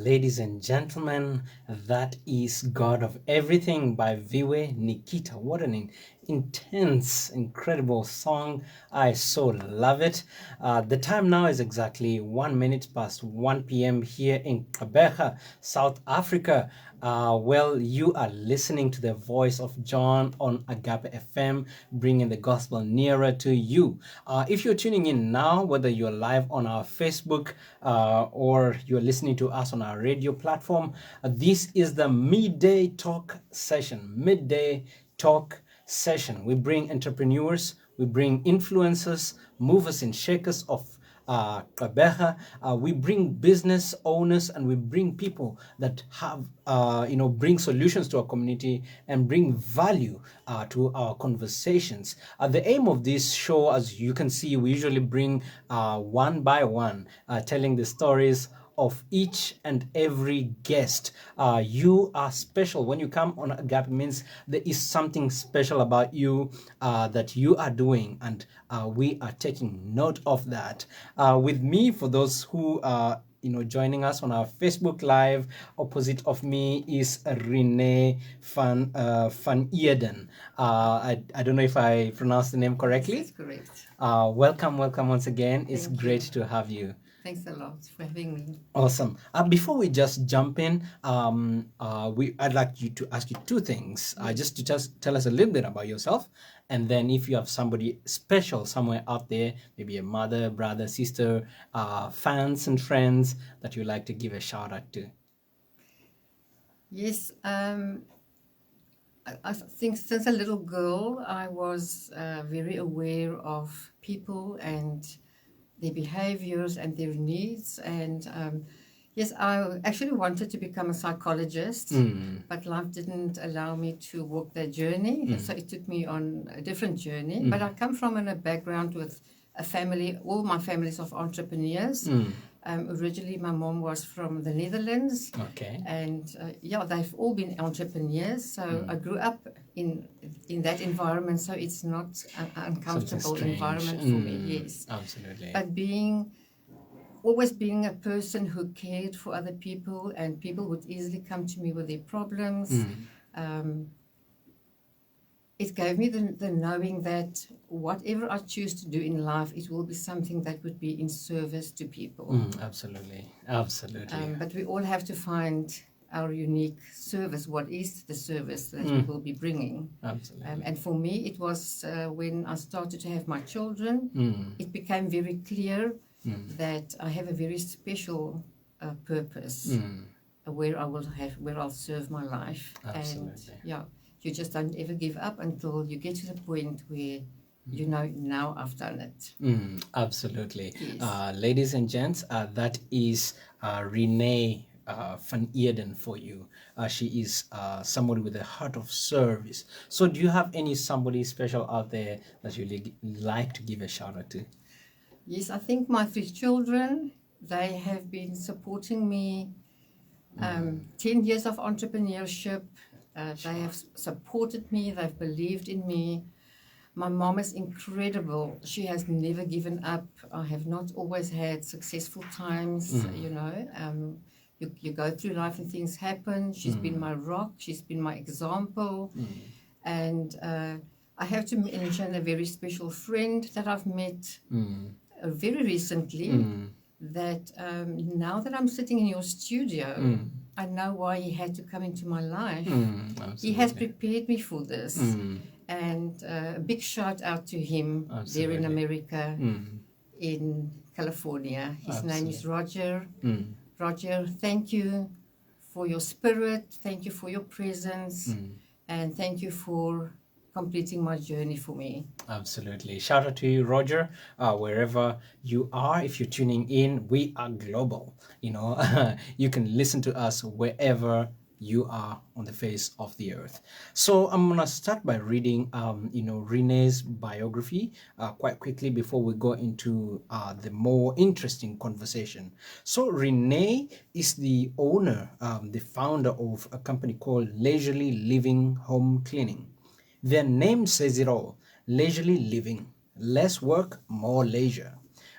Ladies and gentlemen, that is God of Everything by Viwe Nikita. What an intense, incredible song. I so love it. The time now is exactly 1 minute past 1 p.m. here in Gqeberha, South Africa. Well, you are listening to the voice of John on Agape FM, bringing the gospel nearer to you. If you're tuning in now, whether you're live on our Facebook or you're listening to us on our radio platform, this is the Midday Talk session. Midday Talk session. We bring entrepreneurs, we bring influencers, movers and shakers of Gqeberha. We bring business owners and we bring people that have, bring solutions to our community and bring value to our conversations. The aim of this show, as you can see, we usually bring one by one, telling the stories of each and every guest. You are special. When you come on Agape, means there is something special about you that you are doing, and we are taking note of that. With me, for those who are joining us on our Facebook Live, opposite of me is Renee van Eeden. I don't know if I pronounced the name correctly. That's correct. Welcome once again. It's Thank great you. to have you. Thanks a lot for having me. Awesome. Before we just jump in, I'd like you to ask you two things. Just to tell us a little bit about yourself, and then if you have somebody special somewhere out there, maybe a mother, brother, sister, fans and friends that you like to give a shout out to. Yes, I think since a little girl, I was very aware of people and their behaviors and their needs. And yes, I actually wanted to become a psychologist, but life didn't allow me to walk that journey. So it took me on a different journey. But I come from a background with a family, all my families of entrepreneurs. Originally, my mom was from the Netherlands. Okay. And they've all been entrepreneurs. So I grew up in that environment. So it's not an uncomfortable environment for me. Yes, absolutely. But always being a person who cared for other people, and people would easily come to me with their problems. It gave me the knowing that whatever I choose to do in life, it will be something that would be in service to people. Absolutely. But we all have to find our unique service. What is the service that we will be bringing? Absolutely. And for me, it was when I started to have my children, it became very clear that I have a very special purpose where I'll serve my life. Absolutely. And you just don't ever give up until you get to the point where you know, now I've done it. Absolutely. Yes. Ladies and gents, that is Renee van Eeden for you. She is somebody with a heart of service. So do you have somebody special out there that you like to give a shout out to? Yes, I think my 3 children, they have been supporting me 10 years of entrepreneurship. They have supported me. They've believed in me. My mom is incredible. She has never given up. I have not always had successful times, You go through life and things happen. She's been my rock. She's been my example. And I have to mention a very special friend that I've met very recently, that now that I'm sitting in your studio, I know why he had to come into my life. He has prepared me for this. And a big shout out to him there in America, in California. His name is Roger. Roger, thank you for your spirit. Thank you for your presence. And thank you for completing my journey for me. Absolutely. Shout out to you, Roger. Wherever you are, if you're tuning in, we are global. You can listen to us wherever you are on the face of the earth. So I'm gonna start by reading, Renee's biography quite quickly before we go into the more interesting conversation. So Renee is the owner, the founder of a company called Leisurely Living Home Cleaning. Their name says it all: leisurely living, less work, more leisure.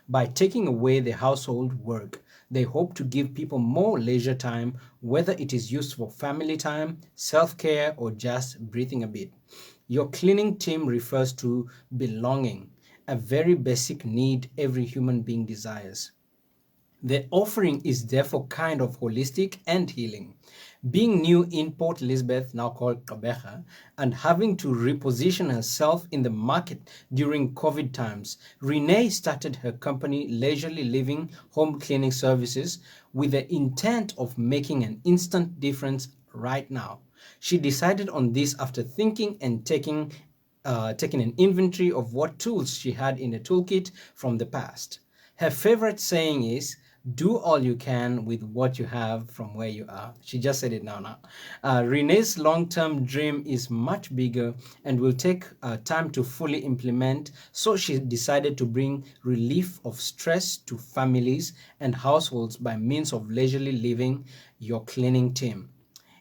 By taking away the household work, They hope to give people more leisure time, whether it is used for family time, self-care, or just breathing a bit. Your cleaning team refers to belonging, a very basic need every human being desires. The offering is therefore kind of holistic and healing. Being new in Port Elizabeth, now called Gqeberha, and having to reposition herself in the market during COVID times, Renee started her company Leisurely Living Home Cleaning Services with the intent of making an instant difference right now. She decided on this after thinking and taking an inventory of what tools she had in the toolkit from the past. Her favorite saying is, do all you can with what you have from where you are. She just said it now. Renee's long-term dream is much bigger and will take time to fully implement, so she decided to bring relief of stress to families and households by means of leisurely living your cleaning team.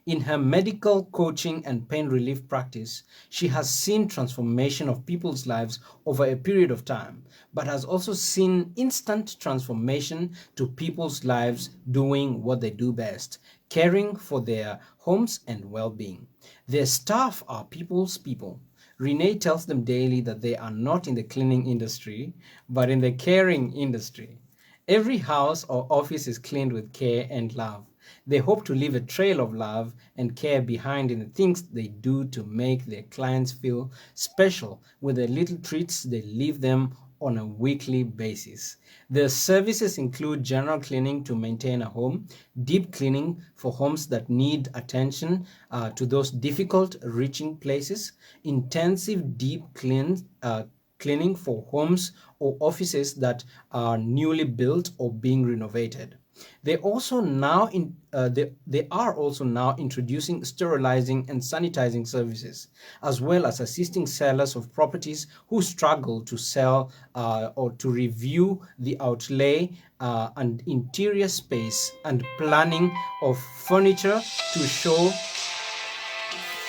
In her medical coaching and pain relief practice, she has seen transformation of people's lives over a period of time, but has also seen instant transformation to people's lives doing what they do best, caring for their homes and well-being. Their staff are people's people. Renee tells them daily that they are not in the cleaning industry, but in the caring industry. Every house or office is cleaned with care and love. They hope to leave a trail of love and care behind in the things they do to make their clients feel special with the little treats they leave them on a weekly basis. Their services include general cleaning to maintain a home, deep cleaning for homes that need attention to those difficult reaching places, intensive deep cleaning for homes or offices that are newly built or being renovated. They are also now introducing sterilizing and sanitizing services, as well as assisting sellers of properties who struggle to sell or to review the outlay and interior space and planning of furniture to show.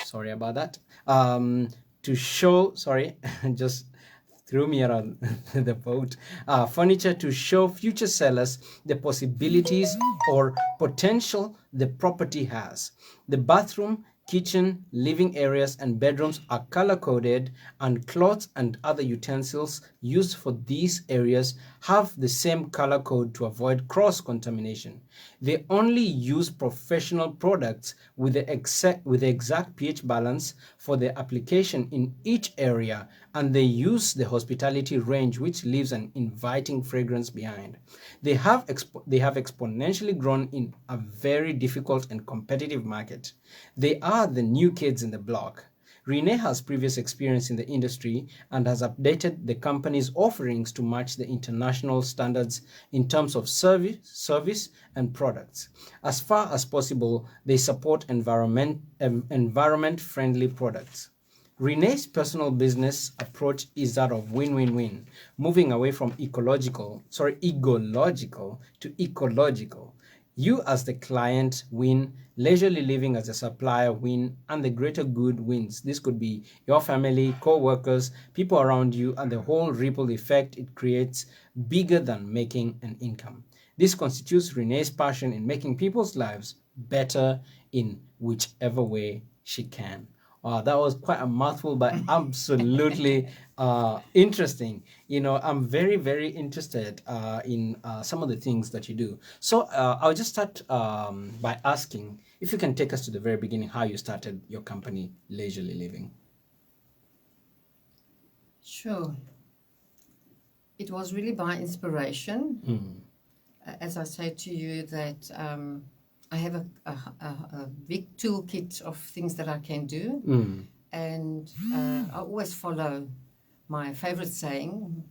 Sorry about that. To show, sorry, just threw me around the boat. Furniture to show future sellers the possibilities or potential the property has. The bathroom, kitchen, living areas, and bedrooms are color coded, and cloths and other utensils used for these areas have the same color code to avoid cross contamination. They only use professional products with the exact pH balance for the application in each area, and they use the hospitality range, which leaves an inviting fragrance behind. They have exponentially grown in a very difficult and competitive market. They are the new kids in the block. Renee has previous experience in the industry and has updated the company's offerings to match the international standards in terms of service and products. As far as possible, they support environment-friendly products. Renee's personal business approach is that of win-win-win, moving away from egological to ecological. You as the client win, leisurely living as a supplier win, and the greater good wins. This could be your family, co-workers, people around you, and the whole ripple effect it creates bigger than making an income. This constitutes Renee's passion in making people's lives better in whichever way she can. That was quite a mouthful, but absolutely interesting. I'm very, very interested in some of the things that you do. So I'll just start by asking if you can take us to the very beginning, how you started your company, Leisurely Living. Sure. It was really by inspiration. As I say to you that I have a big toolkit of things that I can do, and I always follow my favorite saying,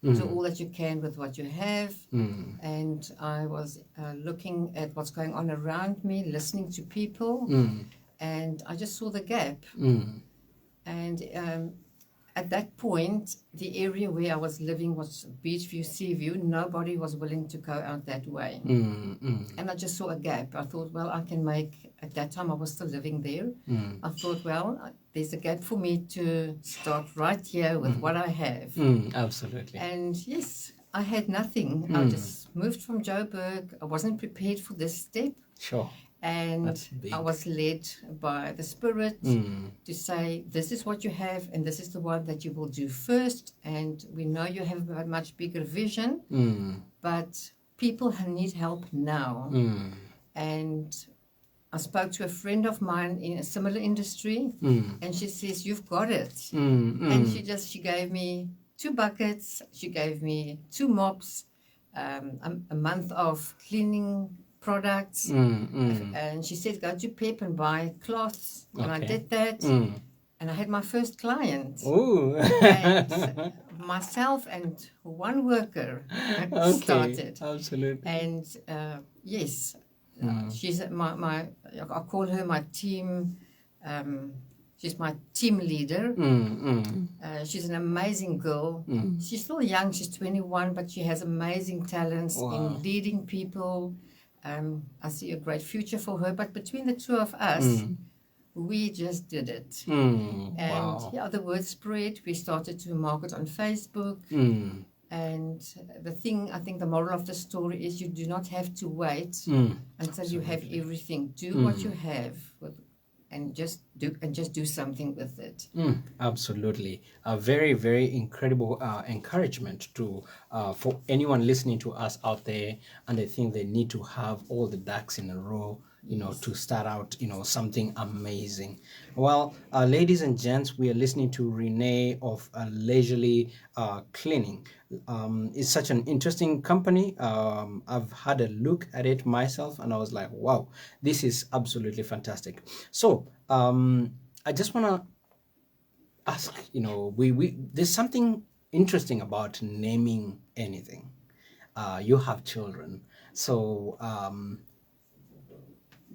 do all that you can with what you have. And I was looking at what's going on around me, listening to people, and I just saw the gap. And at that point, the area where I was living was Beachview, Seaview. Nobody was willing to go out that way. And I just saw a gap. I thought, well, I can make, at that time I was still living there. I thought, well, there's a gap for me to start right here with what I have. Absolutely. And yes, I had nothing. I just moved from Joburg. I wasn't prepared for this step. Sure. And That's big. I was led by the Spirit to say, this is what you have, and this is the one that you will do first. And we know you have a much bigger vision, but people need help now. And I spoke to a friend of mine in a similar industry, and she says, you've got it. And she gave me 2 buckets, she gave me 2 mops, a month of cleaning products, and she said, go to Pep and buy cloths. And I did that, and I had my first client. And myself and 1 worker started. Absolutely. And yes, she's I call her my team. She's my team leader. She's an amazing girl. She's still young. She's 21, but she has amazing talents in leading people. I see a great future for her. But between the 2 of us, we just did it. And yeah, the word spread. We started to market on Facebook. And the thing, I think the moral of the story is you do not have to wait until you have everything. Do what you have and just do something with it. Absolutely. A very, very incredible encouragement to for anyone listening to us out there, and I think they need to have all the ducks in a row, to start out, something amazing. Well, ladies and gents, we are listening to Renee of Leisurely Cleaning. It's such an interesting company. I've had a look at it myself, and I was like, wow, this is absolutely fantastic. So I just want to ask, we there's something interesting about naming anything. You have children, so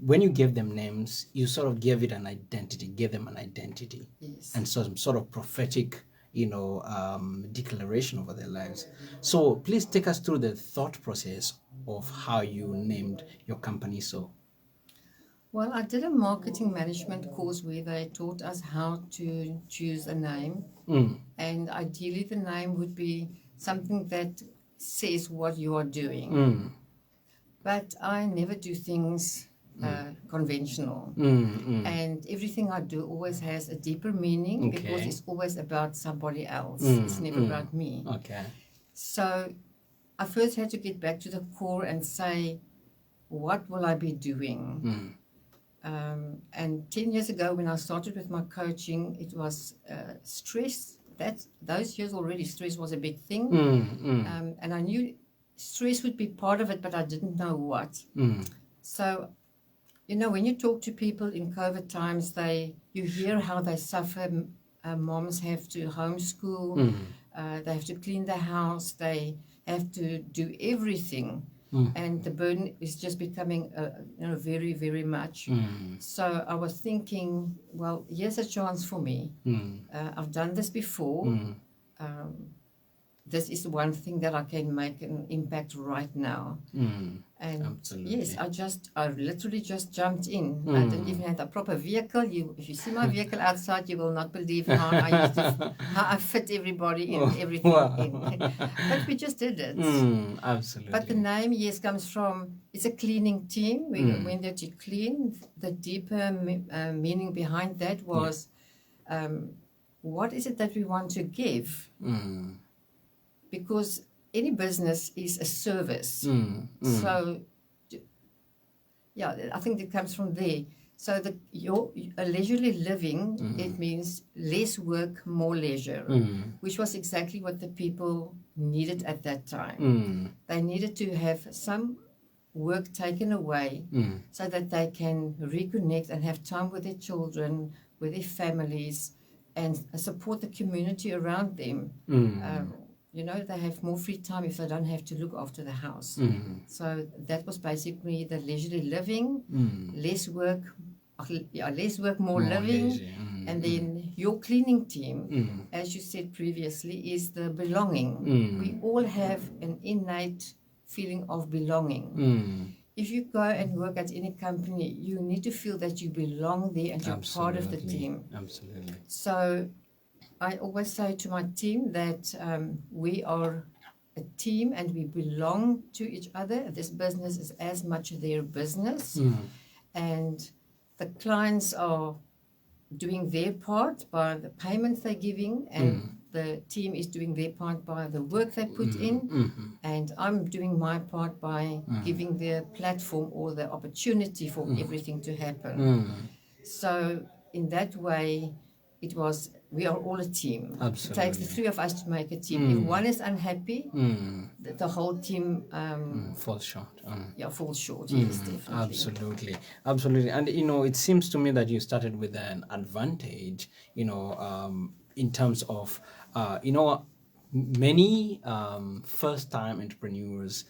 when you give them names, you sort of give them an identity, Yes. and some sort of prophetic, declaration over their lives. So please take us through the thought process of how you named your company so. Well, I did a marketing management course where they taught us how to choose a name. And ideally, the name would be something that says what you are doing. But I never do things conventional. And everything I do always has a deeper meaning because it's always about somebody else. It's never about me. Okay. So I first had to get back to the core and say, what will I be doing? And 10 years ago, when I started with my coaching, it was stress. Those years already, stress was a big thing. And I knew stress would be part of it, but I didn't know what. So, when you talk to people in COVID times, you hear how they suffer. Moms have to homeschool. They have to clean the house. They have to do everything. And the burden is just becoming very, very much. So I was thinking, well, here's a chance for me. I've done this before. This is one thing that I can make an impact right now. And Absolutely. yes, I literally just jumped in. I didn't even have a proper vehicle. If you see my vehicle outside, you will not believe how I fit everybody in, everything in. But we just did it. Absolutely. But the name, yes, comes from, it's a cleaning team. We went there to clean. The deeper meaning behind that was, what is it that we want to give? Because any business is a service. So, yeah, I think it comes from there. So a leisurely living, it means less work, more leisure, which was exactly what the people needed at that time. They needed to have some work taken away so that they can reconnect and have time with their children, with their families, and support the community around them. They have more free time if they don't have to look after the house. So that was basically the leisurely living, less work, more living. And then your cleaning team, as you said previously, is the belonging. We all have an innate feeling of belonging. If you go and work at any company, you need to feel that you belong there and you're part of the team. Absolutely. So I always say to my team that we are a a team and we belong to each other. This business is as much their business, and the clients are doing their part by the payments they're giving, and the team is doing their part by the work they put in, and I'm doing my part by giving the platform or the opportunity for everything to happen. So in that way, we are all a team. Absolutely. It takes the three of us to make a team. If one is unhappy, the whole team falls short. falls short. Yes, definitely. Absolutely. And it seems to me that you started with an advantage, in terms of many first-time entrepreneurs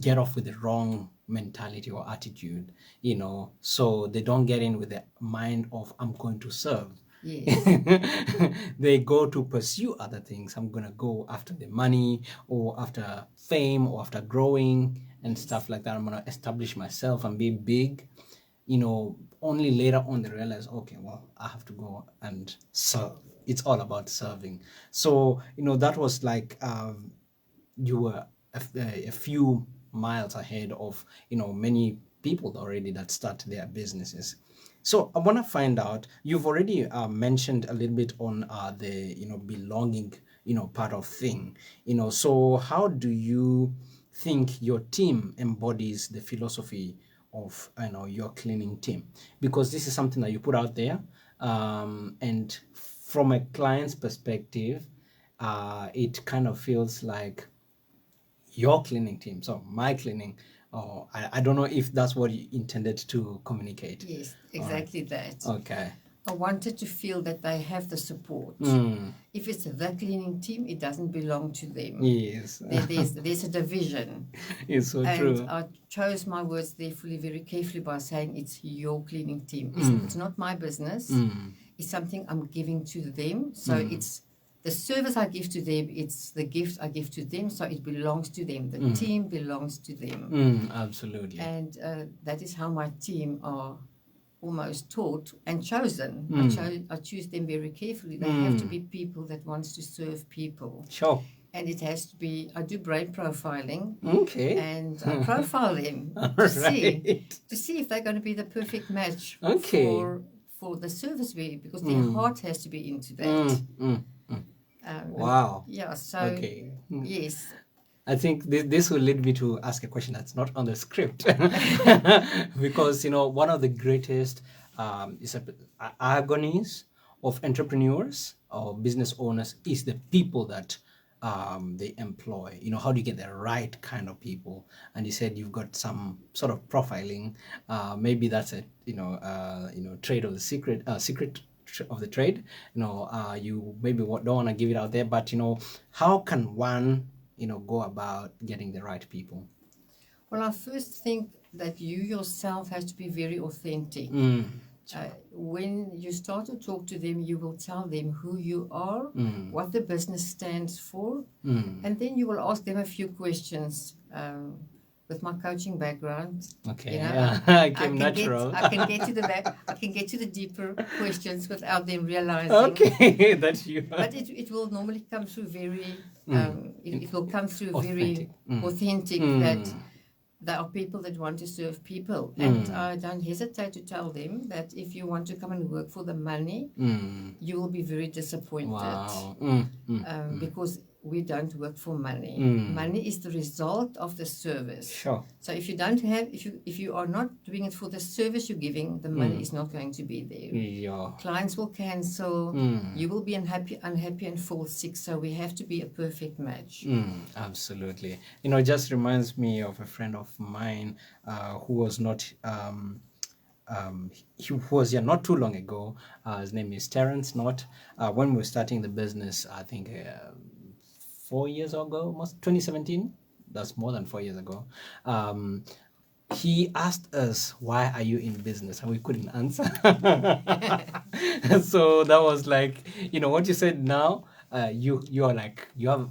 get off with the wrong mentality or attitude, so they don't get in with the mind of I'm going to serve. Yes. They go to pursue other things. I'm going to go after the money or after fame or after growing and stuff like that. I'm going to establish myself and be big. Only later on they realize, okay, well, I have to go and serve. It's all about serving. So, that was like you were a few miles ahead of, many people already that start their businesses. So I want to find out, you've already mentioned a little bit on the, belonging, part of thing, so how do you think your team embodies the philosophy of, your cleaning team? Because this is something that you put out there, and from a client's perspective, it kind of feels like your cleaning team, so my cleaning. Oh, I don't know if that's what you intended to communicate. Yes, exactly that. Okay. I wanted to feel that they have the support. If it's the cleaning team, it doesn't belong to them. Yes. There's a division. It's so and true. I chose my words therefore very carefully by saying it's your cleaning team. It's not my business. It's something I'm giving to them. So it's the service I give to them, it's the gift I give to them, so it belongs to them. The team belongs to them. Absolutely. And that is how my team are almost taught and chosen. I choose them very carefully. They have to be people that wants to serve people. Sure. And it has to be, I do brain profiling. Okay. And I profile them to see if they're going to be the perfect match for the service because their heart has to be into that. Wow. Yeah, so, okay. Yes. I think this will lead me to ask a question that's not on the script. Because, one of the greatest agonies of entrepreneurs or business owners is the people that they employ. How do you get the right kind of people? And you said you've got some sort of profiling. Maybe that's a trade of the secret of the trade. You maybe don't want to give it out there, but how can one go about getting the right people? Well, I first think that you yourself has to be very authentic. When you start to talk to them, you will tell them who you are, what the business stands for, and then you will ask them a few questions. With my coaching background, okay, I can natural. I can get to the back. I can get to the deeper questions without them realizing. Okay, that's you. But it will normally come through very. It will come through authentic. Very authentic that there are people that want to serve people, and I don't hesitate to tell them that if you want to come and work for the money, you will be very disappointed. Wow. Because we don't work for money. Money is the result of the service. Sure. So if you don't have, if you are not doing it for the service you're giving, the money is not going to be there. Yeah. Clients will cancel. You will be unhappy and fall sick. So we have to be a perfect match. Absolutely. It just reminds me of a friend of mine who was not. He was here not too long ago. His name is Terrence Knott. When we were starting the business, I think 4 years ago, almost 2017. That's more than 4 years ago. He asked us, "Why are you in business?" And we couldn't answer. So that was like, what you said now. You are like, you're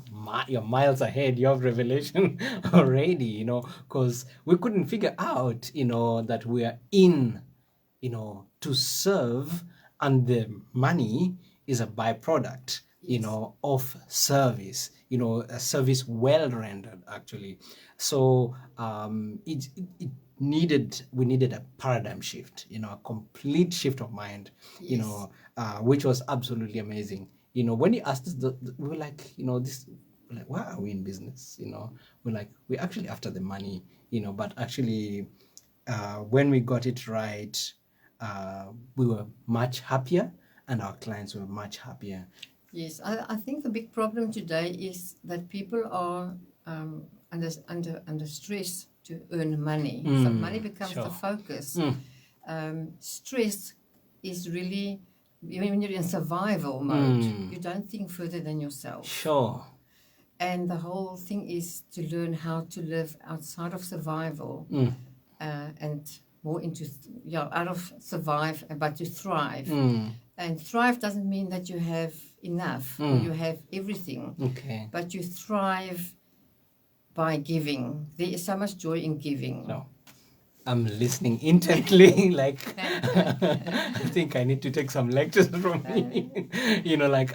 miles ahead. You have revelation already. Because we couldn't figure out, that we are in, to serve, and the money is a byproduct. Yes. of service, a service well rendered actually. So we needed a paradigm shift, a complete shift of mind, Yes. which was absolutely amazing. When you asked us, we were like, this, we're like, why are we in business? We're like, we're actually after the money, but actually, when we got it right, we were much happier and our clients were much happier. Yes, I think the big problem today is that people are under stress to earn money. So money becomes the Sure. focus. Stress is really, when you're in survival mode, you don't think further than yourself. Sure. And the whole thing is to learn how to live outside of survival and more into, out of survive, but to thrive. And thrive doesn't mean that you have enough or you have everything, Okay. but you thrive by giving. There is so much joy in giving. No. I'm listening intently, like I think I need to take some lectures from me.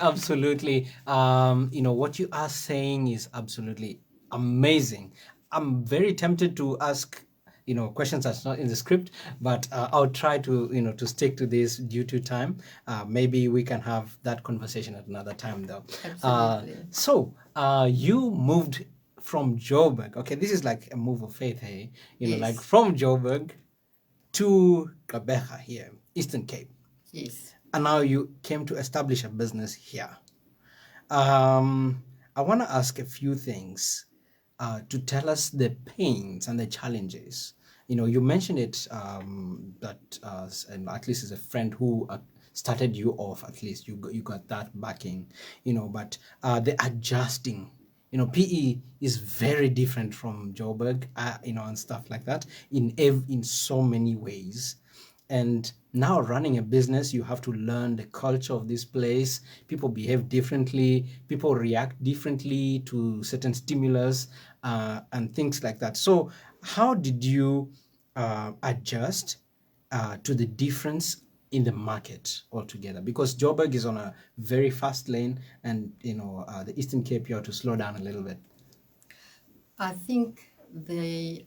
Absolutely. What you are saying is absolutely amazing. I'm very tempted to ask, questions that's not in the script, but I'll try to stick to this due to time. Maybe we can have that conversation at another time, though. Absolutely. So you moved from Joburg. Okay, this is like a move of faith, hey? Yes. Like from Joburg to Gqeberha here, Eastern Cape. Yes. And now you came to establish a business here. I want to ask a few things to tell us the pains and the challenges. You mentioned it that and at least as a friend who started you off, at least you got that backing, but the adjusting. PE is very different from Joburg, and stuff like that in so many ways. And now running a business, you have to learn the culture of this place. People behave differently. People react differently to certain stimulus and things like that. So how did you adjust to the difference in the market altogether? Because Joburg is on a very fast lane, and the Eastern Cape, you have to slow down a little bit. I think the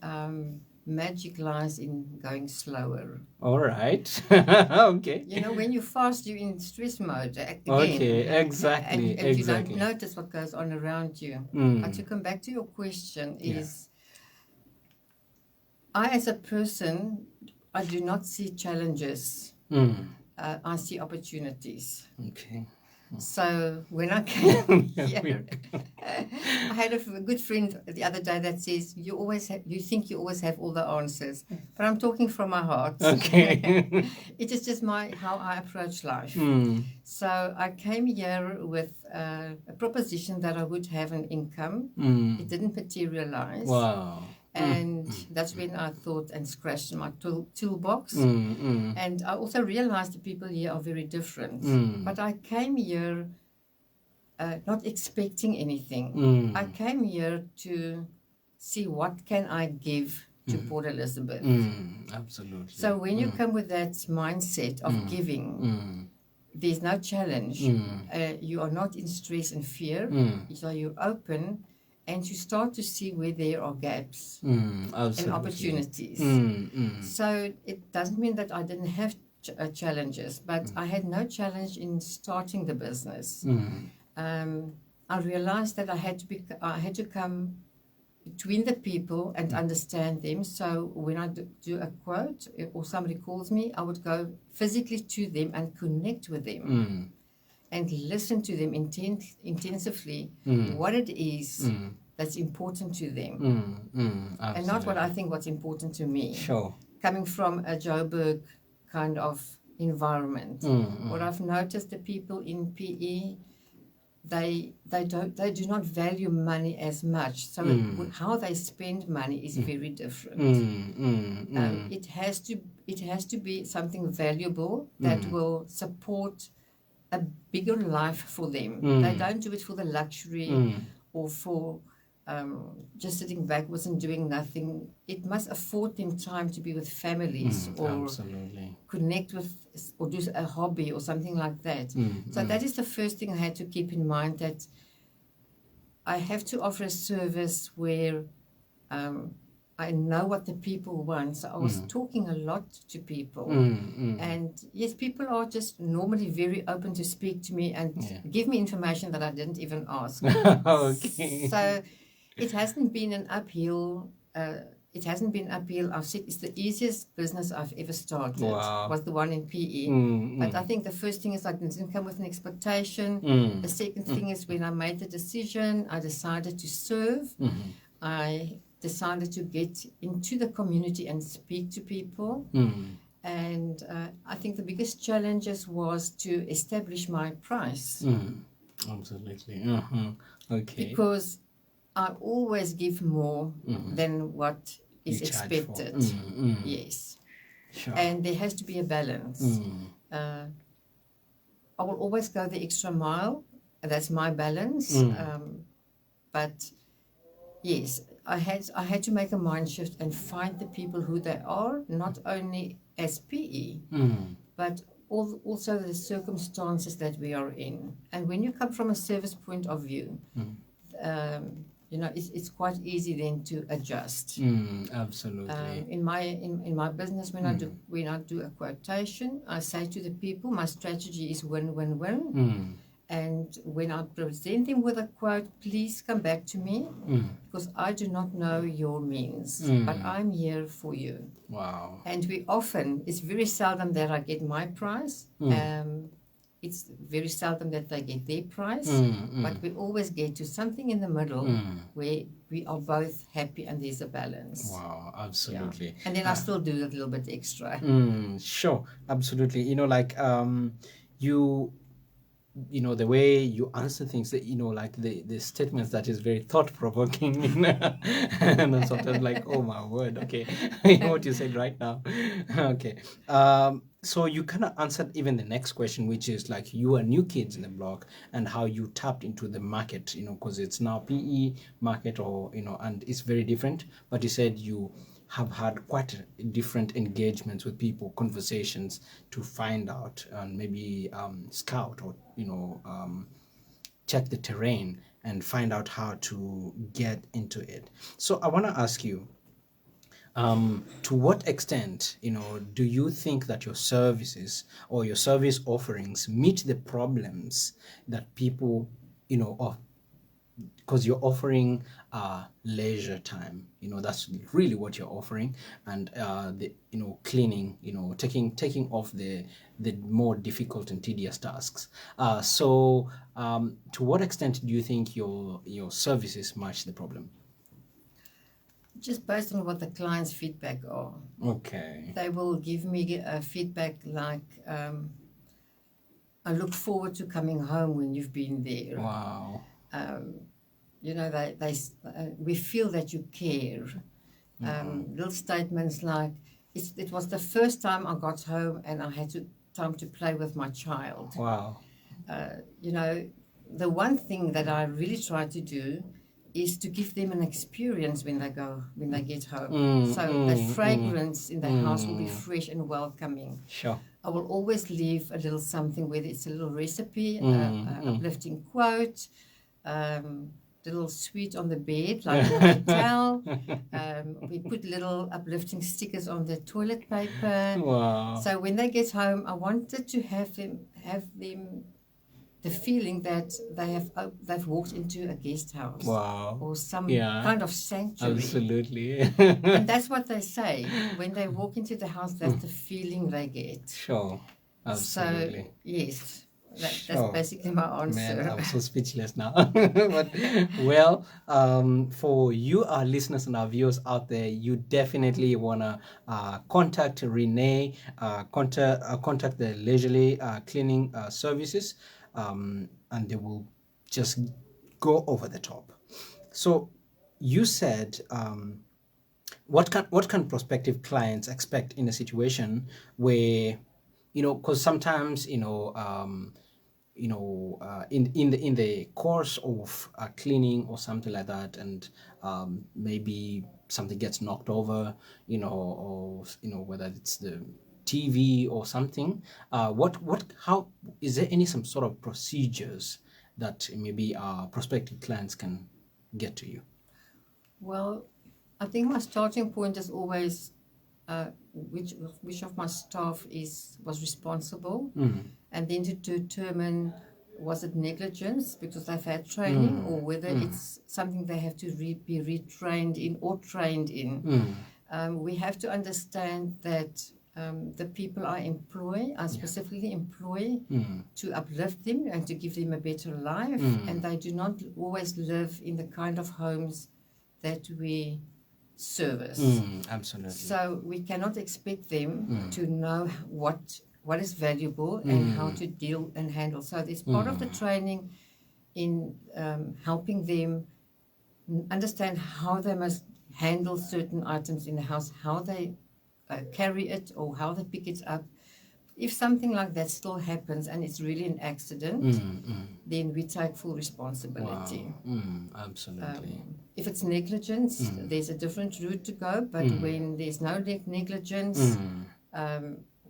magic lies in going slower. All right. Okay. When you're fast, you're in stress mode again. Okay, exactly, and you exactly. don't notice what goes on around you. But to come back to your question is, I as a person, I do not see challenges. I see opportunities. Okay. So when I came here, I had a good friend the other day that says, you think you always have all the answers, but I'm talking from my heart. Okay. It is just how I approach life. So I came here with a proposition that I would have an income. It didn't materialize. Wow. And that's when I thought and scratched my toolbox. And I also realized the people here are very different. But I came here not expecting anything. I came here to see what can I give to Port Elizabeth. Absolutely. So when you come with that mindset of giving, there's no challenge. You are not in stress and fear. So you're open. And you start to see where there are gaps and opportunities. So it doesn't mean that I didn't have challenges, but I had no challenge in starting the business. I realized that I had to come between the people and understand them. So when I do a quote or somebody calls me, I would go physically to them and connect with them. And listen to them intensively, what it is that's important to them. And not what I think what's important to me. Sure. Coming from a Joburg kind of environment. What I've noticed, the people in PE, they do not value money as much. So how they spend money is very different. It has to be something valuable that will support a bigger life for them. They don't do it for the luxury or for just sitting backwards and doing nothing. It must afford them time to be with families or Absolutely. connect with or do a hobby or something like that. So that is the first thing I had to keep in mind, that I have to offer a service where I know what the people want. So I was talking a lot to people. And yes, people are just normally very open to speak to me and give me information that I didn't even ask. Okay. So it hasn't been an uphill. I've said it's the easiest business I've ever started. Wow. Was the one in PE. But I think the first thing is I didn't come with an expectation. The second thing is when I made the decision, I decided to serve. I decided to get into the community and speak to people. And I think the biggest challenges was to establish my price. Absolutely. Okay. Because I always give more than what is You charge for. expected. Yes. Sure. And there has to be a balance. I will always go the extra mile. That's my balance. But yes, I had to make a mind shift and find the people who they are, not only as PE, but also the circumstances that we are in. And when you come from a service point of view, it's quite easy then to adjust. Absolutely. In my business, when I do a quotation, I say to the people, my strategy is win-win-win. And when I present them with a quote, please come back to me because I do not know your means, but I'm here for you. Wow. And it's very seldom that I get my price. It's very seldom that they get their price, but we always get to something in the middle where we are both happy and there's a balance. Wow, absolutely. Yeah. And then I still do a little bit extra. Sure, absolutely. The way you answer things, that the statements that is very thought-provoking, and I'm sometimes like, oh my word, okay. You know what you said right now. Okay. So you kind of answered even the next question, which is like you are new kids in the block and how you tapped into the market, because it's now PE market, or and it's very different. But you said you have had quite different engagements with people, conversations to find out and maybe scout or check the terrain and find out how to get into it. So I want to ask you, to what extent do you think that your services or your service offerings meet the problems that people of, because you're offering leisure time, that's really what you're offering, and the cleaning, taking off the more difficult and tedious tasks. So to what extent do you think your services match the problem? Just based on what the client's feedback are. Okay. They will give me feedback like, I look forward to coming home when you've been there. Wow. We feel that you care. Little statements like, it was the first time I got home and I had time to play with my child. Wow. The one thing that I really try to do is to give them an experience when they get home. So the fragrance in the house will be fresh and welcoming. Sure. I will always leave a little something, whether it's a little recipe, uplifting quote, little sweet on the bed, like in a hotel. We put little uplifting stickers on the toilet paper. Wow. So when they get home, I wanted to have them the feeling that they've walked into a guest house. Wow. Or some kind of sanctuary. Absolutely. And that's what they say. When they walk into the house, that's the feeling they get. Sure. Absolutely. So, yes. That's Sure. basically my answer. Man, I'm so speechless now. But, well, for you, our listeners and our viewers out there, you definitely want to contact Renee, contact the leisurely cleaning services, and they will just go over the top. So you said, what can prospective clients expect in a situation where, because sometimes, in the course of cleaning or something like that, and maybe something gets knocked over, or whether it's the TV or something. How is there any some sort of procedures that maybe prospective clients can get to you? Well, I think my starting point is always which of my staff was responsible, and then to determine was it negligence because they've had training, or whether it's something they have to be retrained in or trained in. We have to understand that the people I specifically employ to uplift them and to give them a better life, and they do not always live in the kind of homes that we service. Absolutely. So we cannot expect them to know what is valuable and how to deal and handle. So it's part of the training in helping them understand how they must handle certain items in the house, how they carry it or how they pick it up. If something like that still happens and it's really an accident, then we take full responsibility. Absolutely. If it's negligence, there's a different route to go, but when there's no negligence,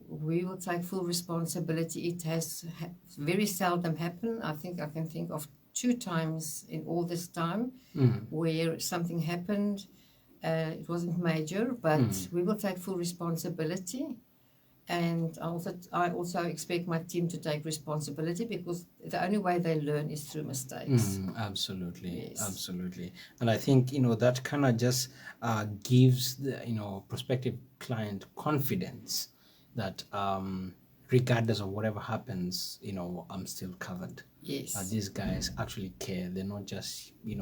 we will take full responsibility. It has very seldom happened. I think I can think of 2 times in all this time where something happened. It wasn't major, but we will take full responsibility. And I also expect my team to take responsibility, because the only way they learn is through mistakes. Absolutely. Yes. Absolutely. And I think that kind of just gives the prospective client confidence that regardless of whatever happens, I'm still covered. Yes. These guys actually care. They're not just, they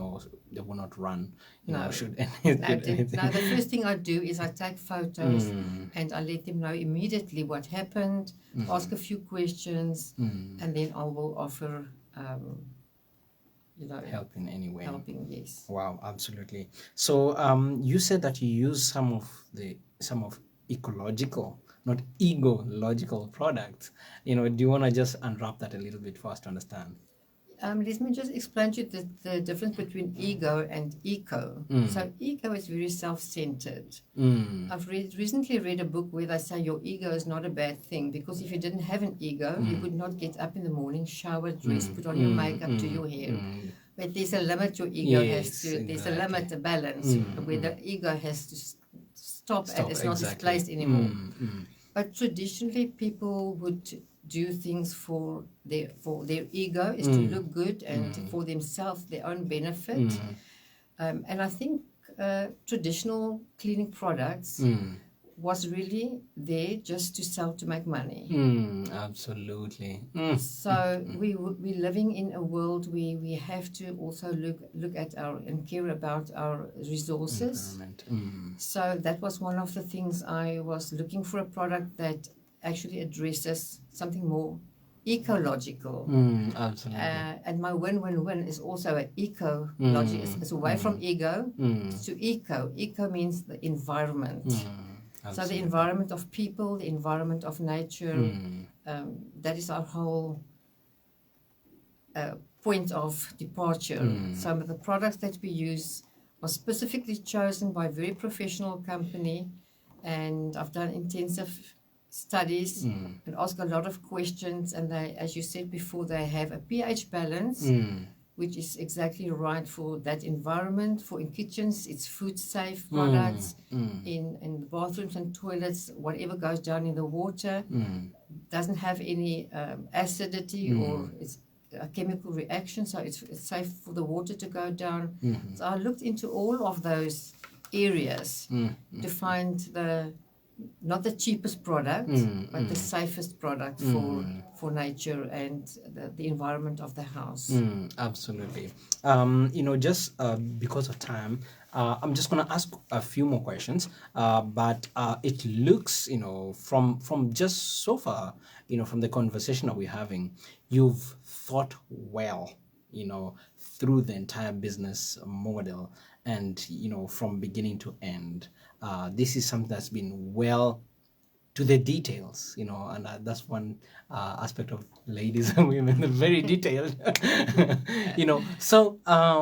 will not run. No. Should No, the first thing I do is I take photos and I let them know immediately what happened, ask a few questions, and then I will offer, help in any way. helping, yes. Wow, absolutely. So you said that you use some of ecological, not ego-logical products. Do you want to just unwrap that a little bit for us to understand? Let me just explain to you the difference between ego and eco. So ego is very self-centered. I've recently read a book where they say your ego is not a bad thing, because if you didn't have an ego, you would not get up in the morning, shower, dress, put on your makeup, do your hair. But there's a limit your ego has to, there's a limit, a balance, where the ego has to stop and it's not displaced anymore. But traditionally, people would do things for their ego, is to look good, and for themselves, their own benefit. And I think traditional cleaning products was really there just to sell, to make money. Absolutely. So we're living in a world where we have to also look at and care about our resources. So that was one of the things. I was looking for a product that actually addresses something more ecological. Absolutely. And my win-win-win is also an ecology. It's away from ego to eco. Eco means the environment. So the environment of people, the environment of nature, that is our whole point of departure. Some of the products that we use are specifically chosen by a very professional company, and I've done intensive studies and ask a lot of questions, and they, as you said before, they have a pH balance which is exactly right for that environment. For in kitchens, it's food safe products. In bathrooms and toilets, whatever goes down in the water doesn't have any acidity or it's a chemical reaction, so it's safe for the water to go down. So I looked into all of those areas to find not the cheapest product, but the safest product for nature and the environment of the house. Absolutely. Just because of time, I'm just going to ask a few more questions. But it looks, from just so far, from the conversation that we're having, you've thought well, through the entire business model, and from beginning to end. This is something that's been well to the details, and that's one aspect of ladies and women, very detailed. So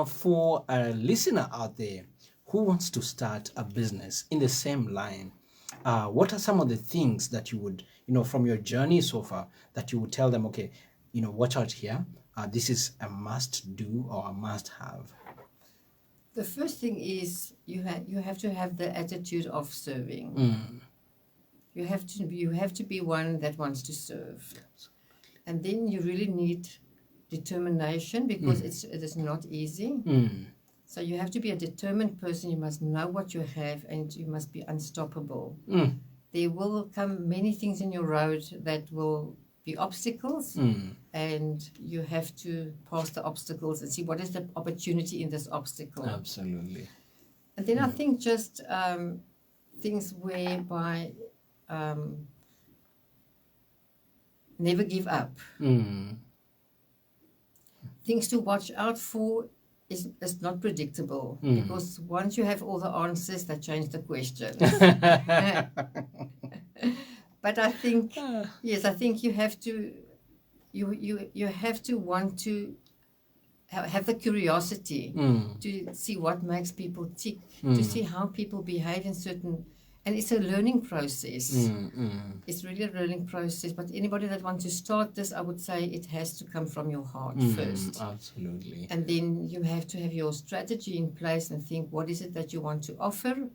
for a listener out there who wants to start a business in the same line, what are some of the things that you would, from your journey so far, that you would tell them, okay, watch out here, this is a must do or a must have? The first thing is you have to have the attitude of serving. You have to be one that wants to serve, and then you really need determination, because it is not easy. So you have to be a determined person. You must know what you have, and you must be unstoppable. There will come many things in your road that will be obstacles, and you have to pass the obstacles and see what is the opportunity in this obstacle. Absolutely. And then I think just things whereby never give up. Things to watch out for is not predictable, because once you have all the answers, that change the questions. But I think, yes, I think you have to, you have to want to have the curiosity to see what makes people tick, to see how people behave in certain, and it's a learning process. It's really a learning process. But anybody that wants to start this, I would say it has to come from your heart first. Absolutely. And then you have to have your strategy in place and think, what is it that you want to offer?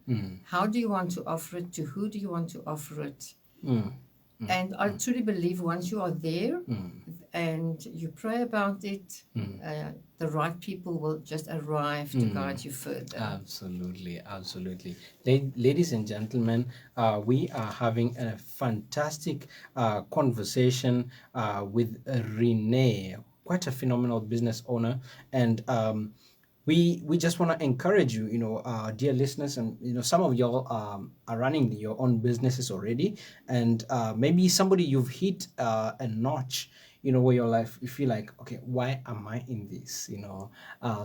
How do you want to offer it? To who do you want to offer it? And I truly believe once you are there and you pray about it, the right people will just arrive to guide you further. Absolutely, absolutely. Ladies and gentlemen, we are having a fantastic conversation with Renee, quite a phenomenal business owner, and we just want to encourage you, dear listeners, and some of y'all are running your own businesses already, and maybe somebody you've hit a notch, where your life you feel like, okay, why am I in this?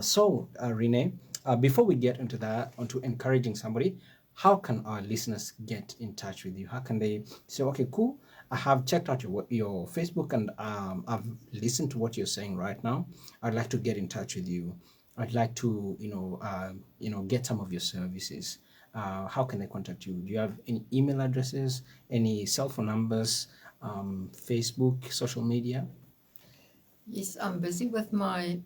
So Renee, before we get into that, onto encouraging somebody, how can our listeners get in touch with you? How can they say, okay, cool, I have checked out your Facebook, and I've listened to what you're saying right now. I'd like to get in touch with you. I'd like to, get some of your services. How can they contact you? Do you have any email addresses, any cell phone numbers, Facebook, social media? Yes, I'm busy with my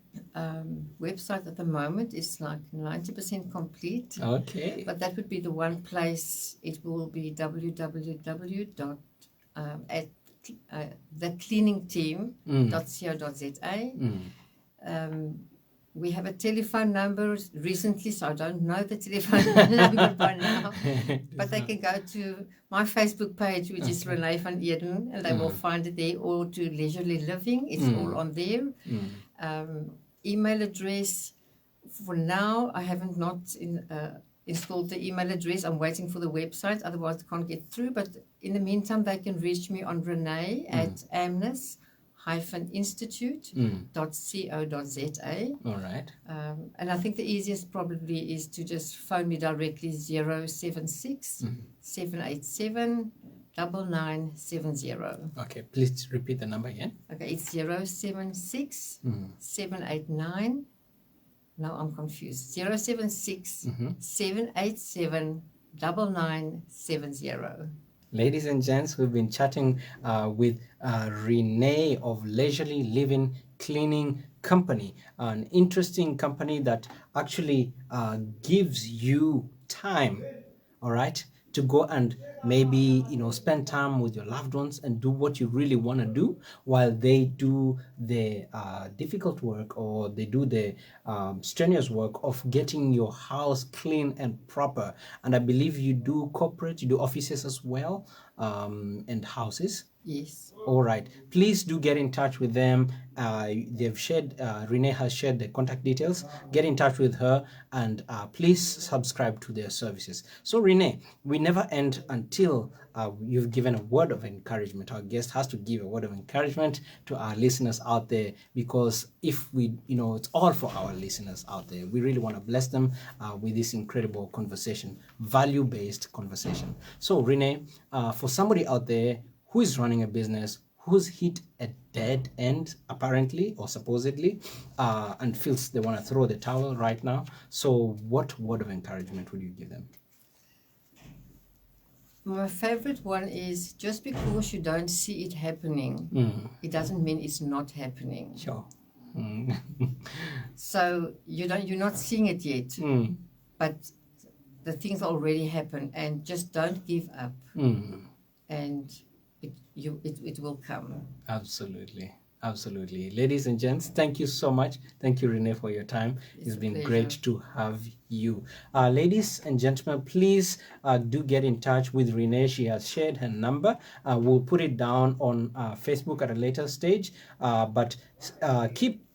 website at the moment. It's like 90% complete. Okay. But that would be the one place. It will be thecleaningteam.co.za. We have a telephone number recently, so I don't know the telephone number by now. But they can go to my Facebook page, which is Renee van Eeden, and they will find it there, or to Leisurely Living. It's all on there. Email address, for now, I haven't installed the email address. I'm waiting for the website, otherwise I can't get through. But in the meantime, they can reach me on Renee at amnes-institute.co.za. All right. And I think the easiest probably is to just phone me directly, 076 787 9970. Okay, please repeat the number again. Okay, it's 076 789. Now I'm confused. 076 787 9970. Ladies and gents, we've been chatting with Renee of Leisurely Living Cleaning Company, an interesting company that actually gives you time, all right, to go and maybe spend time with your loved ones and do what you really want to do, while they do the difficult work, or they do the strenuous work of getting your house clean and proper. And I believe you do corporate, you do offices as well, and houses. Yes. All right. Please do get in touch with them. They've shared, Renee has shared the contact details. Get in touch with her and please subscribe to their services. So, Renee, we never end until you've given a word of encouragement. Our guest has to give a word of encouragement to our listeners out there, because if we, it's all for our listeners out there. We really want to bless them with this incredible conversation, value based conversation. So, Renee, for somebody out there who is running a business, who's hit a dead end, apparently or supposedly, and feels they want to throw the towel right now. So, what word of encouragement would you give them? My favorite one is, just because you don't see it happening, it doesn't mean it's not happening. Sure. So you're not seeing it yet, but the things already happen, and just don't give up, and it will come. Absolutely. Absolutely. Ladies and gents, thank you so much. Thank you, Renee, for your time. It's been pleasure. great to have you. Ladies and gentlemen, please do get in touch with Renee. She has shared her number. We'll put it down on Facebook at a later stage. But keep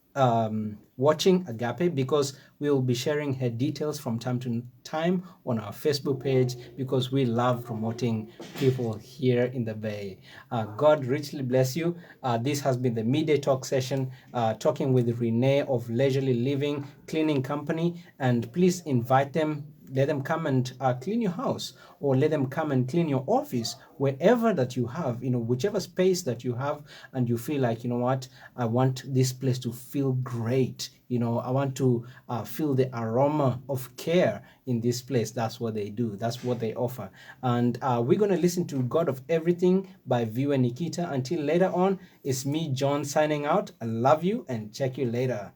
watching Agape, because we will be sharing her details from time to time on our Facebook page, because we love promoting people here in the Bay. God richly bless you. This has been the Midday Talk session, talking with Renee of Leisurely Living Cleaning Company, and please invite them. Let them come and clean your house, or let them come and clean your office, wherever that you have, whichever space that you have, and you feel like, what, I want this place to feel great. I want to feel the aroma of care in this place. That's what they do. That's what they offer. And we're going to listen to God of Everything by viewer Nikita. Until later on, it's me, John, signing out. I love you and check you later.